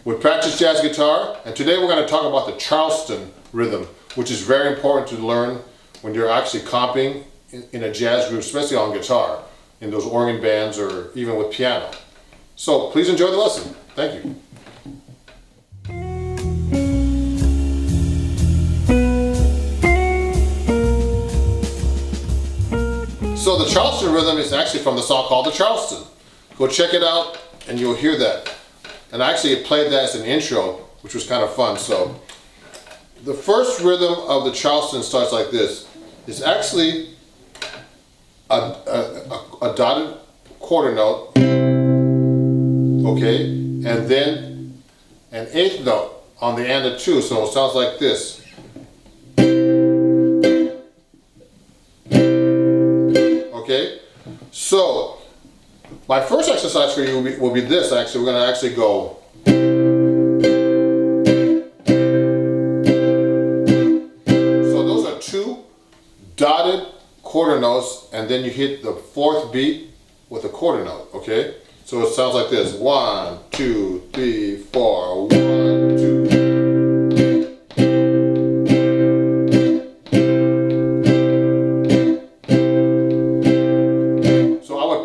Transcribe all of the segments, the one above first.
with Practice Jazz Guitar, and today we're going to talk about the Charleston rhythm, which is very important to learn when you're actually comping in a jazz group, especially on guitar, in those organ bands or even with piano. So please enjoy the lesson. Thank you. So the Charleston rhythm is actually from the song called the Charleston. Go check it out and you'll hear that. And I actually played that as an intro, which was kind of fun. So the first rhythm of the Charleston starts like this. It's actually a dotted quarter note, okay, and then an eighth note on the end of two, so it sounds like this. Okay, so my first exercise for you will be this. Actually, we're going to actually go. So those are two dotted quarter notes, and then you hit the fourth beat with a quarter note. Okay, so it sounds like this: 1, 2, 3, 4. 1, 2.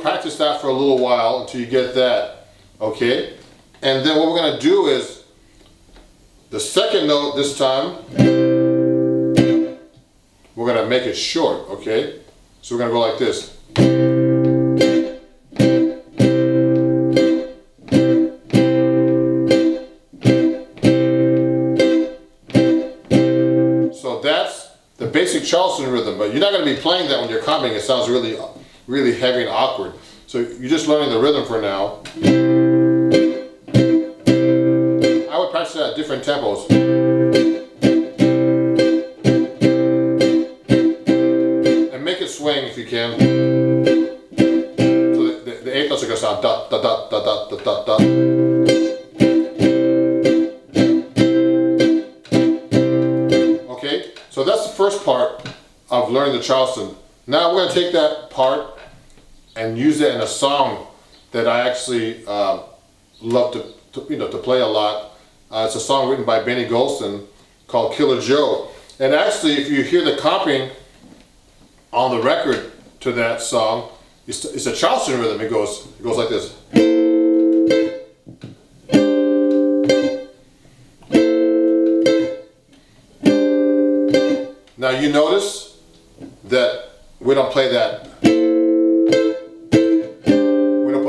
Practice that for a little while until you get that, okay? And then what we're going to do is the second note this time, we're going to make it short, okay? So we're going to go like this. So that's the basic Charleston rhythm, but you're not going to be playing that when you're comping. It sounds really heavy and awkward. So you're just learning the rhythm for now. I would practice that at different tempos. And make it swing if you can. So the eighth notes are going to sound da da da da da da da da. Okay, so that's the first part of learning the Charleston. Now we're going to take that part and use it in a song that I actually love to play a lot. It's a song written by Benny Golson called Killer Joe. And actually, if you hear the comping on the record to that song, it's a Charleston rhythm. It goes like this. Now you notice that we don't play that.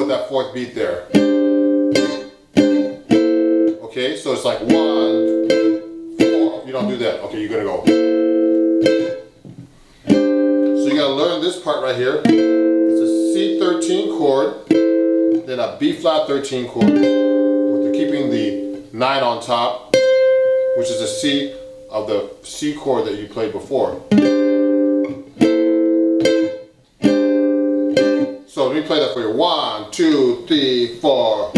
That fourth beat there. Okay, so it's like 1, 4. You don't do that. Okay, you're gonna go. So you gotta learn this part right here. It's a C13 chord, then a B flat 13 chord, with keeping the 9 on top, which is the C of the C chord that you played before. So let me play that for you. 1, 2, 3, 4.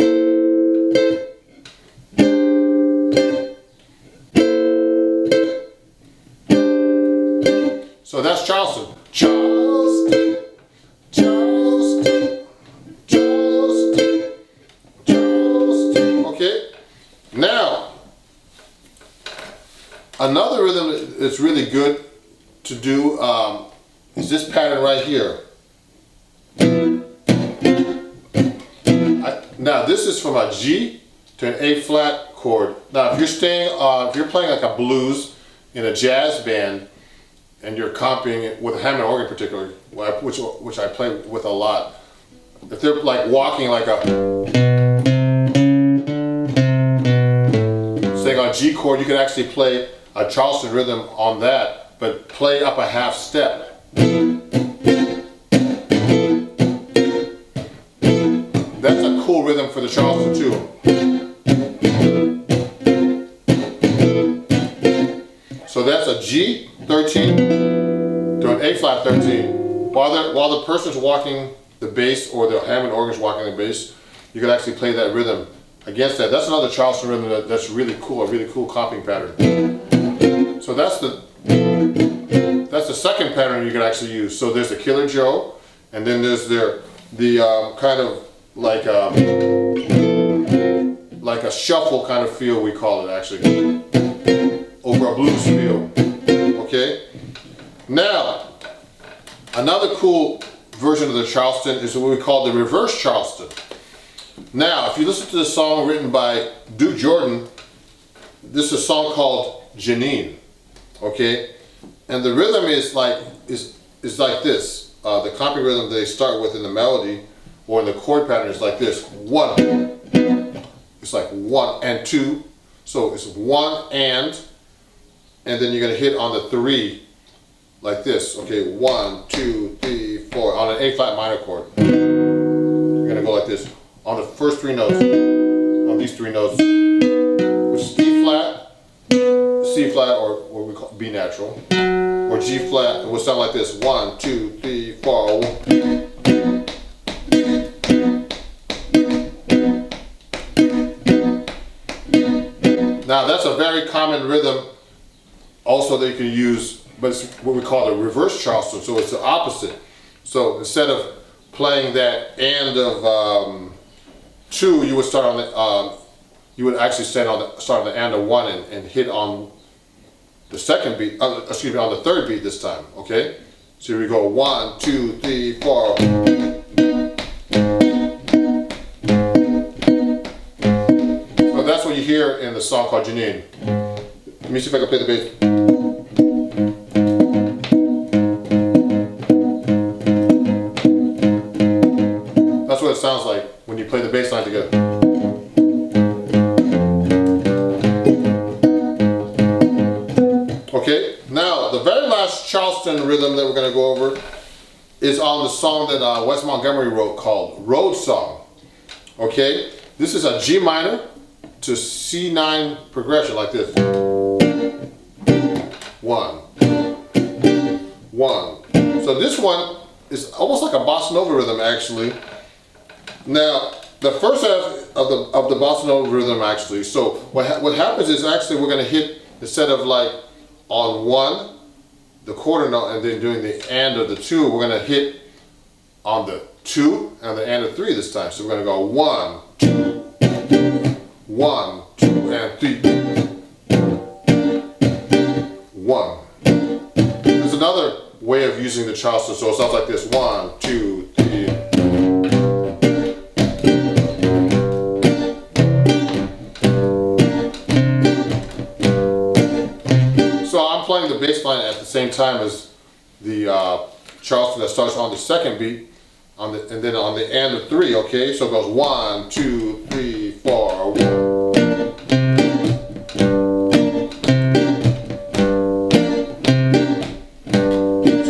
So that's Charleston. Charleston, Charleston, Charleston, Charleston. Okay. Now, another rhythm that's really good to do is this pattern right here. Now this is from a G to an A flat chord. Now if you're playing like a blues in a jazz band and you're comping with a Hammond organ particularly, which I play with a lot. If they're like walking like saying on a G chord, you could actually play a Charleston rhythm on that, but play up a half step. That's a cool rhythm for the Charleston too. So that's a G13 to an A flat 13. While the person's walking the bass or the Hammond organ's walking the bass, you can actually play that rhythm against that. That's another Charleston rhythm that's really cool, a really cool comping pattern. So that's the second pattern you can actually use. So there's the Killer Joe, and then there's the kind of like like a shuffle kind of feel, we call it actually, over a blues feel, okay? Now, another cool version of the Charleston is what we call the reverse Charleston. Now, if you listen to the song written by Duke Jordan, this is a song called Janine, okay? And the rhythm is like this. The comping rhythm they start with in the melody or in the chord pattern is like this. 1. It's like 1 and 2. So it's 1 and then you're gonna hit on the 3 like this. Okay, 1, 2, 3, 4 on an A flat minor chord. You're gonna go like this on the first 3 notes, on these 3 notes, which is D flat, C flat, or what we call B natural, or G flat. It will sound like this: 1, 2, 3, 4. Now that's a very common rhythm also that you can use, but it's what we call the reverse Charleston, so it's the opposite. So instead of playing that and of 2, you would start on the you would actually start on the and of 1 and hit on the second beat, excuse me, on the 3rd beat this time, okay? So here we go: 1, 2, 3, 4. So that's what you hear in the song called Janine. Let me see if I can play the bass. That's what it sounds like when you play the bass line together. Okay, now the very last Charleston rhythm that we're going to go over is on the song that Wes Montgomery wrote called Road Song. Okay, this is a G minor to C9 progression like this. 1, 1. So this one is almost like a bossa nova rhythm actually. Now the first half of the bossa nova rhythm actually. So what happens is actually we're going to hit, instead of like on 1, the quarter note, and then doing the and of the 2, we're going to hit on the 2 and the and of 3 this time. So we're going to go 1, 2, 1, 2, and 3. 1. There's another way of using the Charleston, so it sounds like this: 1, 2, 3. So I'm playing the bass line at the same time as the Charleston that starts on the 2nd beat, and then on the and of 3. Okay, so it goes 1, 2, 3, 4. 1.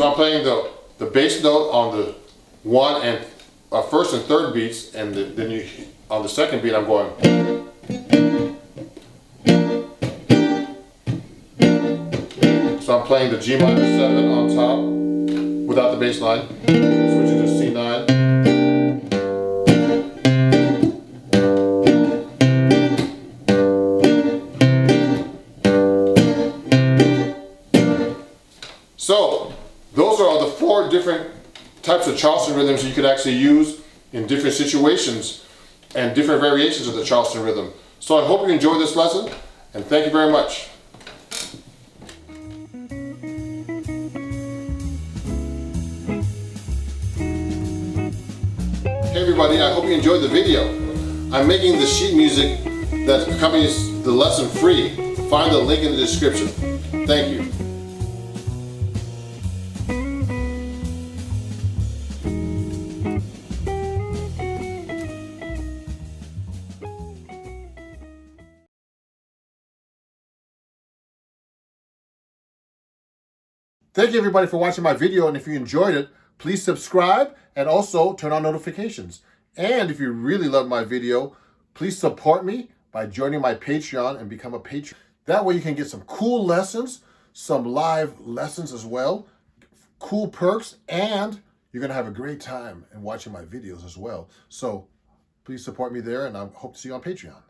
I'm playing the bass note on the 1 and 1st and 3rd beats, and then you on the 2nd beat I'm going. So I'm playing the G minor 7 on top without the bass line, switching to C9. So those are all the 4 different types of Charleston rhythms you could actually use in different situations and different variations of the Charleston rhythm. So I hope you enjoyed this lesson, and thank you very much. Hey everybody, I hope you enjoyed the video. I'm making the sheet music that accompanies the lesson free. Find the link in the description. Thank you. Thank you everybody for watching my video, and if you enjoyed it, please subscribe and also turn on notifications. And if you really love my video, please support me by joining my Patreon and become a patron. That way you can get some cool lessons, some live lessons as well, cool perks, and you're going to have a great time in watching my videos as well. So please support me there, and I hope to see you on Patreon.